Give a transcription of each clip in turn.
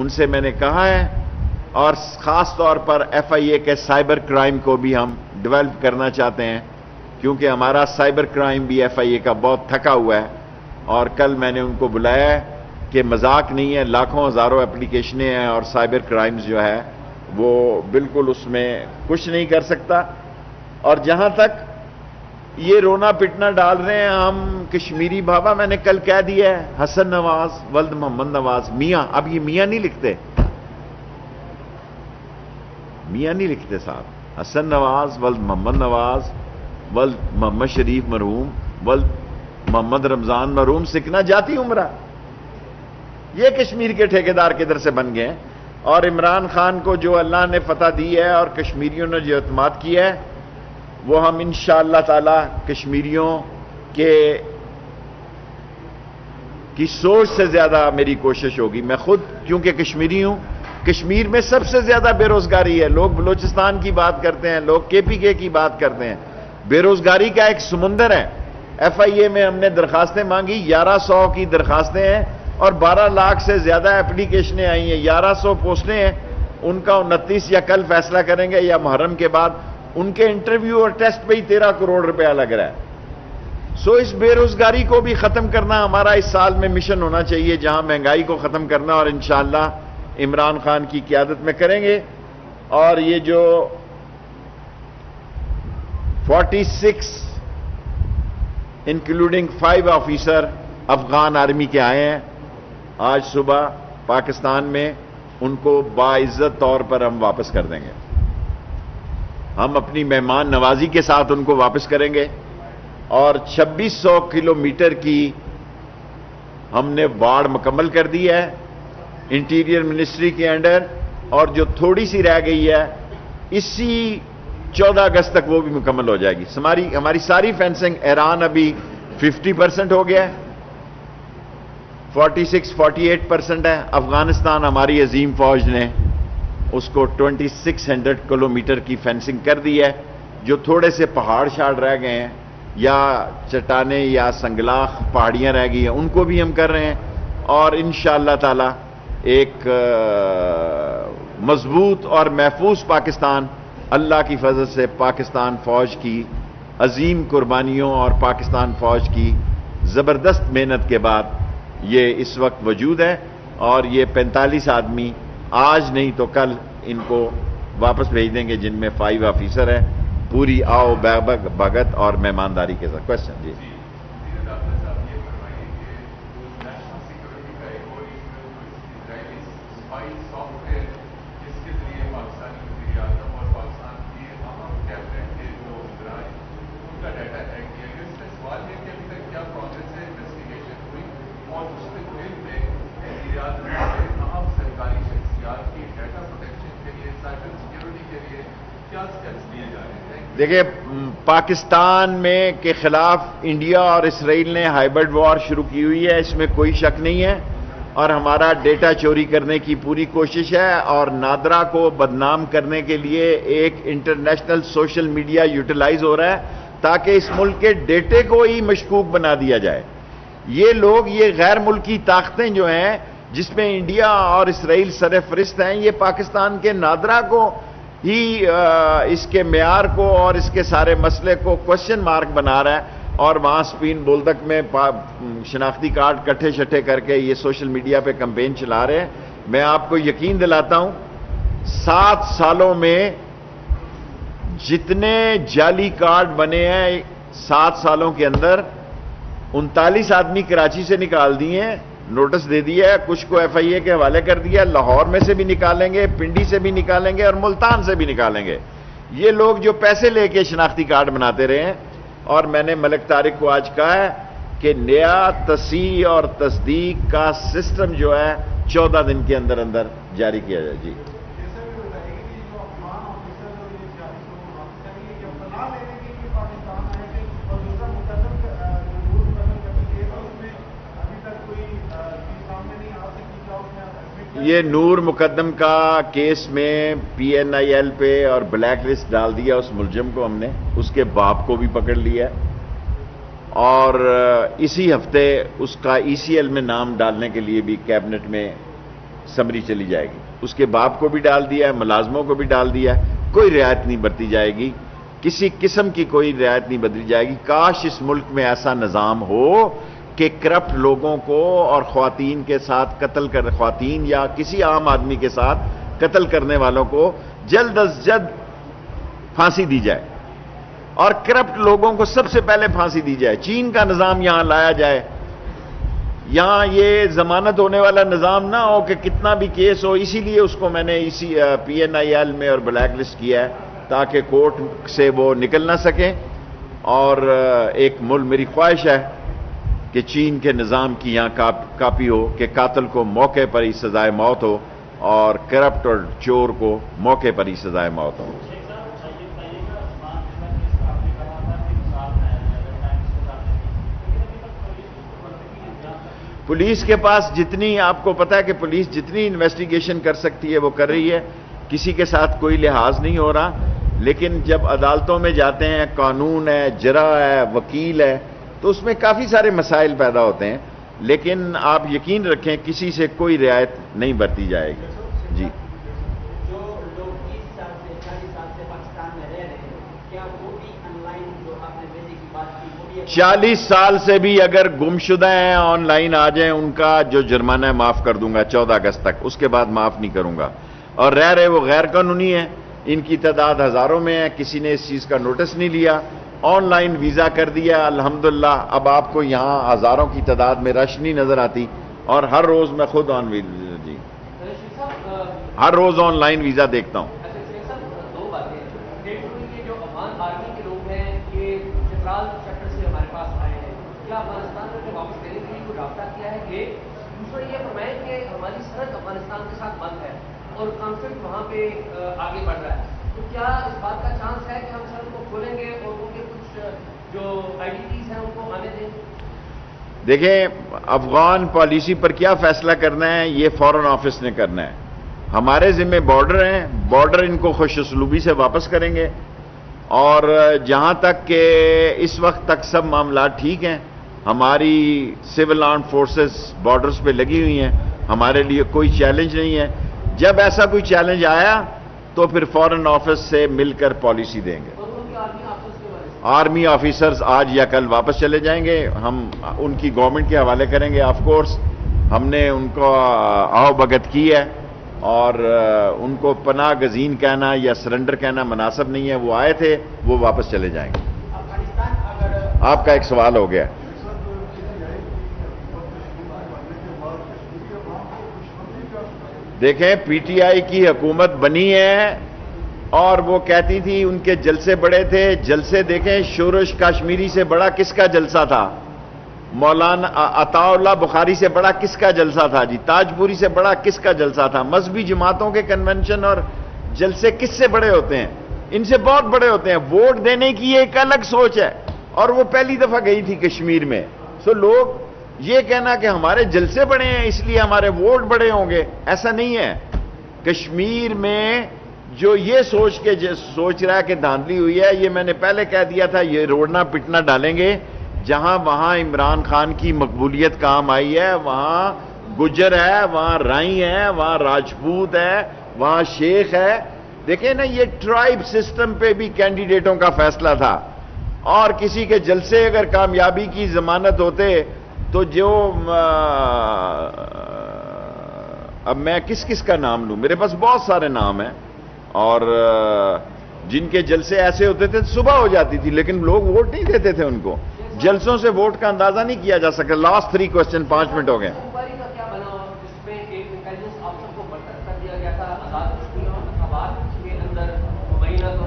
ان سے میں نے کہا ہے، اور خاص طور پر ایف آئی اے کے سائبر کرائم کو بھی ہم ڈیولپ کرنا چاہتے ہیں، کیونکہ ہمارا سائبر کرائم بھی ایف آئی اے کا بہت تھکا ہوا ہے، اور کل میں نے ان کو بلایا ہے کہ مذاق نہیں ہے، لاکھوں ہزاروں اپلیکیشنیں ہیں، اور سائبر کرائمز جو ہے وہ بالکل اس میں کچھ نہیں کر سکتا۔ اور جہاں تک یہ رونا پٹنا ڈال رہے ہیں ہم کشمیری بابا، میں نے کل کہہ دیا ہے، حسن نواز ولد محمد نواز میاں، اب یہ میاں نہیں لکھتے، میاں نہیں لکھتے صاحب، حسن نواز ولد محمد نواز ولد محمد شریف مرحوم ولد محمد رمضان مرحوم، سکنا جاتی عمرہ۔ یہ کشمیر کے ٹھیکیدار کدھر سے بن گئے ہیں؟ اور عمران خان کو جو اللہ نے فتح دی ہے اور کشمیریوں نے جو اعتماد کیا ہے، وہ ہم انشاءاللہ تعالی کشمیریوں کی سوچ سے زیادہ میری کوشش ہوگی۔ میں خود کیونکہ کشمیری ہوں، کشمیر میں سب سے زیادہ بے روزگاری ہے۔ لوگ بلوچستان کی بات کرتے ہیں، لوگ کے پی کے کی بات کرتے ہیں، بے روزگاری کا ایک سمندر ہے۔ ایف آئی اے میں ہم نے درخواستیں مانگی، 1100 کی درخواستیں ہیں اور 12 لاکھ سے زیادہ اپلیکیشنیں آئی ہیں، 1100 پوسٹیں ہیں۔ ان کا 29 یا کل فیصلہ کریں گے یا محرم کے بعد، ان کے انٹرویو اور ٹیسٹ پہ ہی 13 کروڑ روپیہ لگ رہا ہے۔ سو اس بے روزگاری کو بھی ختم کرنا ہمارا اس سال میں مشن ہونا چاہیے، جہاں مہنگائی کو ختم کرنا، اور انشاءاللہ عمران خان کی قیادت میں کریں گے۔ اور یہ جو 46 انکلوڈنگ 5 آفیسر افغان آرمی کے آئے ہیں آج صبح پاکستان میں، ان کو باعزت طور پر ہم واپس کر دیں گے۔ ہم اپنی مہمان نوازی کے ساتھ ان کو واپس کریں گے، اور 2600 کلومیٹر کی ہم نے واڑ مکمل کر دی ہے انٹیریئر منسٹری کے انڈر، اور جو تھوڑی سی رہ گئی ہے اسی 14 اگست تک وہ بھی مکمل ہو جائے گی۔ ہماری ساری فینسنگ، ایران ابھی 50% ہو گیا ہے، 48% ہے۔ افغانستان ہماری عظیم فوج نے اس کو 2600 کلومیٹر کی فینسنگ کر دی ہے۔ جو تھوڑے سے پہاڑ شاڑ رہ گئے ہیں یا چٹانیں یا سنگلاخ پہاڑیاں رہ گئی ہیں، ان کو بھی ہم کر رہے ہیں، اور انشاءاللہ تعالی ایک مضبوط اور محفوظ پاکستان، اللہ کی فضل سے پاکستان فوج کی عظیم قربانیوں اور پاکستان فوج کی زبردست محنت کے بعد یہ اس وقت وجود ہے۔ اور یہ 45 آدمی آج نہیں تو کل ان کو واپس بھیج دیں گے، جن میں 5 آفیسر ہیں، پوری آؤ بھگت اور مہمانداری کے ساتھ۔ کوشچن جی۔ دیکھیں، پاکستان میں کے خلاف انڈیا اور اسرائیل نے ہائبرڈ وار شروع کی ہوئی ہے، اس میں کوئی شک نہیں ہے، اور ہمارا ڈیٹا چوری کرنے کی پوری کوشش ہے، اور نادرا کو بدنام کرنے کے لیے ایک انٹرنیشنل سوشل میڈیا یوٹیلائز ہو رہا ہے تاکہ اس ملک کے ڈیٹے کو ہی مشکوک بنا دیا جائے۔ یہ لوگ، یہ غیر ملکی طاقتیں جو ہیں جس میں انڈیا اور اسرائیل سرفہرست ہیں، یہ پاکستان کے نادرا کو ہی اس کے معیار کو اور اس کے سارے مسئلے کو کوشچن مارک بنا رہا ہے، اور وہاں سپین بولدک میں شناختی کارڈ کٹھے شٹھے کر کے یہ سوشل میڈیا پہ کمپین چلا رہے ہیں۔ میں آپ کو یقین دلاتا ہوں 7 سالوں میں جتنے جعلی کارڈ بنے ہیں 7 سالوں کے اندر 39 آدمی کراچی سے نکال دیے ہیں، نوٹس دے دیا ہے، کچھ کو ایف آئی اے کے حوالے کر دیا، لاہور میں سے بھی نکالیں گے، پنڈی سے بھی نکالیں گے، اور ملتان سے بھی نکالیں گے۔ یہ لوگ جو پیسے لے کے شناختی کارڈ بناتے رہے ہیں، اور میں نے ملک طارق کو آج کہا ہے کہ نیا تصحیح اور تصدیق کا سسٹم جو ہے 14 دن کے اندر اندر جاری کیا جائے۔ جی یہ نور مقدم کا کیس میں پی این آئی ایل پہ اور بلیک لسٹ ڈال دیا اس ملزم کو، ہم نے اس کے باپ کو بھی پکڑ لیا، اور اسی ہفتے اس کا ای سی ایل میں نام ڈالنے کے لیے بھی کیبنٹ میں سمری چلی جائے گی. اس کے باپ کو بھی ڈال دیا ہے, ملازموں کو بھی ڈال دیا ہے. کوئی رعایت نہیں برتی جائے گی, کسی قسم کی کوئی رعایت نہیں بدلی جائے گی. کاش اس ملک میں ایسا نظام ہو کہ کرپٹ لوگوں کو اور خواتین کے ساتھ خواتین یا کسی عام آدمی کے ساتھ قتل کرنے والوں کو جلد از جلد پھانسی دی جائے, اور کرپٹ لوگوں کو سب سے پہلے پھانسی دی جائے. چین کا نظام یہاں لایا جائے. یہاں یہ ضمانت ہونے والا نظام نہ ہو کہ کتنا بھی کیس ہو. اسی لیے اس کو میں نے اسی PNIL میں اور بلیک لسٹ کیا ہے تاکہ کورٹ سے وہ نکل نہ سکیں. اور ایک میری خواہش ہے کہ چین کے نظام کی یہاں کاپی ہو کہ قاتل کو موقع پر ہی سزائے موت ہو اور کرپٹ اور چور کو موقع پر ہی سزائے موت ہو. پولیس کے پاس جتنی, آپ کو پتا ہے کہ پولیس جتنی انویسٹیگیشن کر سکتی ہے وہ کر رہی ہے, کسی کے ساتھ کوئی لحاظ نہیں ہو رہا. لیکن جب عدالتوں میں جاتے ہیں, قانون ہے, جرا ہے, وکیل ہے, تو اس میں کافی سارے مسائل پیدا ہوتے ہیں. لیکن آپ یقین رکھیں کسی سے کوئی رعایت نہیں برتی جائے گی. جی, جو لوگ 30 سال سے 40 سال سے پاکستان میں رہ رہے ہیں, کیا وہ بھی آن لائن جو آپ نے بھیجنے کی بات کی وہ بھی 40 سال سے بھی اگر گمشدہ ہیں آن لائن آ جائیں, ان کا جو جرمانہ ہے معاف کر دوں گا 14 اگست تک, اس کے بعد معاف نہیں کروں گا. اور رہ رہے وہ غیر قانونی ہیں, ان کی تعداد ہزاروں میں ہے, کسی نے اس چیز کا نوٹس نہیں لیا. آن لائن ویزا کر دیا الحمدللہ. اب آپ کو یہاں ہزاروں کی تعداد میں رش نہیں نظر آتی, اور ہر روز میں خود جی ہر روز آن لائن ویزا دیکھتا ہوں. دو باتیں. جو افغان آرمی کے لوگ ہیں یہ چترال چیپٹر سے ہمارے پاس آئے ہیں, کیا افغانستان میں واپس دینے کے لیے کوئی رابطہ کیا ہے؟ ایک دوسرا یہ فرمائیں کہ ہماری سرحد افغانستان کے ساتھ بند ہے اور کانفلکٹ وہاں پہ آگے بڑھ رہا ہے, تو کیا اس بات کا چانس ہے کہ ہم سرحد کو کھولیں گے اور ان کے کچھ جو IDPs ہیں ان کو آنے دیں؟ دیکھیں, افغان پالیسی پر کیا فیصلہ کرنا ہے یہ فورن آفس نے کرنا ہے. ہمارے ذمہ بارڈر ہیں, بارڈر ان کو خوش اسلوبی سے واپس کریں گے. اور جہاں تک کہ اس وقت تک سب معاملات ٹھیک ہیں, ہماری سول آرم فورسز بارڈرز پہ لگی ہوئی ہیں, ہمارے لیے کوئی چیلنج نہیں ہے. جب ایسا کوئی چیلنج آیا تو پھر فورن آفس سے مل کر پالیسی دیں گے. آرمی آفیسرز آج یا کل واپس چلے جائیں گے, ہم ان کی گورنمنٹ کے حوالے کریں گے. آف کورس ہم نے ان کو آؤ بھگت کی ہے, اور ان کو پناہ گزین کہنا یا سرنڈر کہنا مناسب نہیں ہے. وہ آئے تھے, وہ واپس چلے جائیں گے. آپ کا ایک سوال ہو گیا. دیکھیں, PTI کی حکومت بنی ہے اور وہ کہتی تھی ان کے جلسے بڑے تھے. جلسے دیکھیں, شورش کاشمیری سے بڑا کس کا جلسہ تھا؟ مولانا عطا اللہ بخاری سے بڑا کس کا جلسہ تھا؟ جی, تاج پوری سے بڑا کس کا جلسہ تھا؟ مذہبی جماعتوں کے کنونشن اور جلسے کس سے بڑے ہوتے ہیں؟ ان سے بہت بڑے ہوتے ہیں. ووٹ دینے کی ایک الگ سوچ ہے, اور وہ پہلی دفعہ گئی تھی کشمیر میں. سو لوگ یہ کہنا کہ ہمارے جلسے بڑے ہیں اس لیے ہمارے ووٹ بڑے ہوں گے, ایسا نہیں ہے. کشمیر میں جو یہ سوچ رہا ہے کہ دھاندلی ہوئی ہے, یہ میں نے پہلے کہہ دیا تھا, یہ روڑنا پٹنا ڈالیں گے. جہاں وہاں عمران خان کی مقبولیت کام آئی ہے, وہاں گجر ہے, وہاں رائی ہے, وہاں راجپوت ہے, وہاں شیخ ہے. دیکھیں نا, یہ ٹرائب سسٹم پہ بھی کینڈیڈیٹوں کا فیصلہ تھا, اور کسی کے جلسے اگر کامیابی کی ضمانت ہوتے تو جو اب میں کس کا نام لوں, میرے پاس بہت سارے نام ہیں, اور جن کے جلسے ایسے ہوتے تھے صبح ہو جاتی تھی, لیکن لوگ ووٹ نہیں دیتے تھے ان کو. جلسوں سے ووٹ کا اندازہ نہیں کیا جا سکتا. لاسٹ 3 کوسچن, 5 منٹ ہو گئے.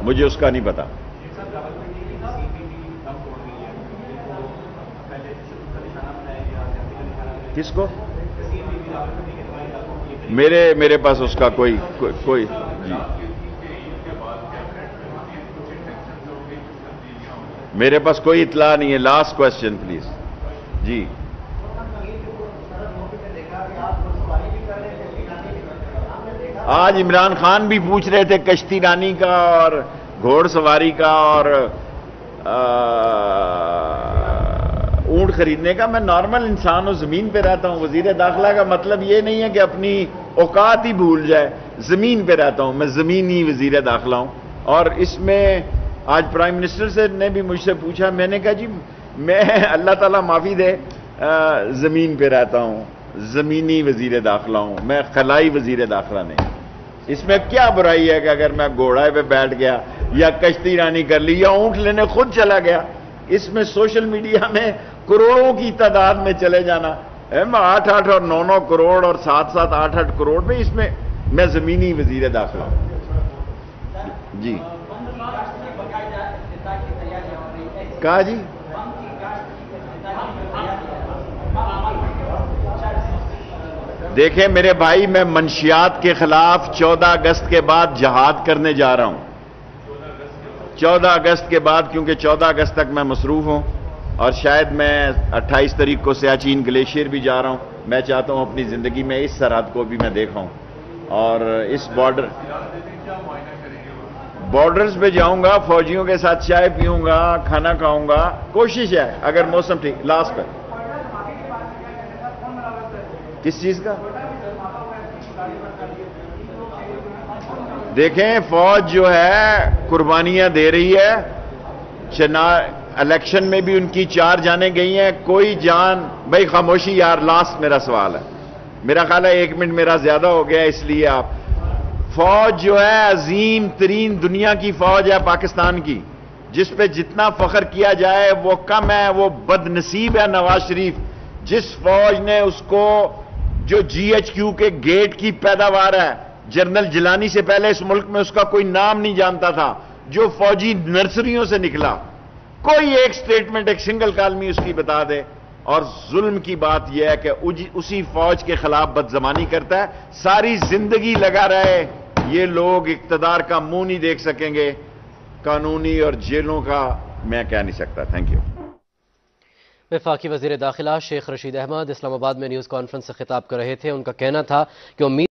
مجھے اس کا نہیں پتا. کس کو؟ میرے پاس اس کا کوئی جی, میرے پاس کوئی اطلاع نہیں ہے. Last question please. جی, آج عمران خان بھی پوچھ رہے تھے کشتی رانی کا اور گھوڑ سواری کا اور اونٹ خریدنے کا. میں نارمل انسان ہوں, زمین پہ رہتا ہوں. وزیر داخلہ کا مطلب یہ نہیں ہے کہ اپنی اوقات ہی بھول جائے. زمین پہ رہتا ہوں میں, زمینی وزیر داخلہ ہوں. اور اس میں آج پرائم منسٹر سے نے بھی مجھ سے پوچھا, میں نے کہا جی میں اللہ تعالیٰ معافی دے زمین پہ رہتا ہوں, زمینی وزیر داخلہ ہوں, میں خلائی وزیر داخلہ نہیں. اس میں کیا برائی ہے کہ اگر میں گھوڑے پہ بیٹھ گیا یا کشتی رانی کر لی یا اونٹ لینے خود چلا گیا. اس میں سوشل میڈیا میں کروڑوں کی تعداد میں چلے جانا, 8 اور 9 کروڑ اور 7 8 کروڑ میں, اس میں زمینی وزیر داخلہ ہوں. جی کہا جی دیکھیں میرے بھائی, میں منشیات کے خلاف 14 اگست کے بعد جہاد کرنے جا رہا ہوں. 14 اگست کے بعد, کیونکہ 14 اگست تک میں مصروف ہوں اور شاید میں 28 تاریخ کو سیاچین گلیشیئر بھی جا رہا ہوں. میں چاہتا ہوں اپنی زندگی میں اس سرحد کو بھی میں دیکھاؤں اور اس بارڈرز پہ جاؤں گا, فوجیوں کے ساتھ چائے پیوں گا, کھانا کھاؤں گا. کوشش ہے اگر موسم ٹھیک. لاسٹ پہ کس چیز کا دیکھیں, فوج جو ہے قربانیاں دے رہی ہے. الیکشن میں بھی ان کی 4 جانیں گئی ہیں, کوئی جان. بھائی خاموشی یار, لاسٹ میرا سوال ہے. میرا خیال ہے 1 منٹ میرا زیادہ ہو گیا, اس لیے آپ. فوج جو ہے عظیم ترین دنیا کی فوج ہے پاکستان کی, جس پہ جتنا فخر کیا جائے وہ کم ہے. وہ بد نصیب ہے نواز شریف, جس فوج نے اس کو, جو GHQ کے گیٹ کی پیداوار ہے, جنرل جیلانی سے پہلے اس ملک میں اس کا کوئی نام نہیں جانتا تھا, جو فوجی نرسریوں سے نکلا. کوئی ایک سٹیٹمنٹ, ایک سنگل کالمی اس کی بتا دے. اور ظلم کی بات یہ ہے کہ اسی فوج کے خلاف بدزمانی کرتا ہے. ساری زندگی لگا رہے. یہ لوگ اقتدار کا منہ نہیں دیکھ سکیں گے, قانونی اور جیلوں کا میں کہہ نہیں سکتا. Thank you. وفاقی وزیر داخلہ شیخ رشید احمد اسلام آباد میں نیوز کانفرنس سے خطاب کر رہے تھے. ان کا کہنا تھا کہ امید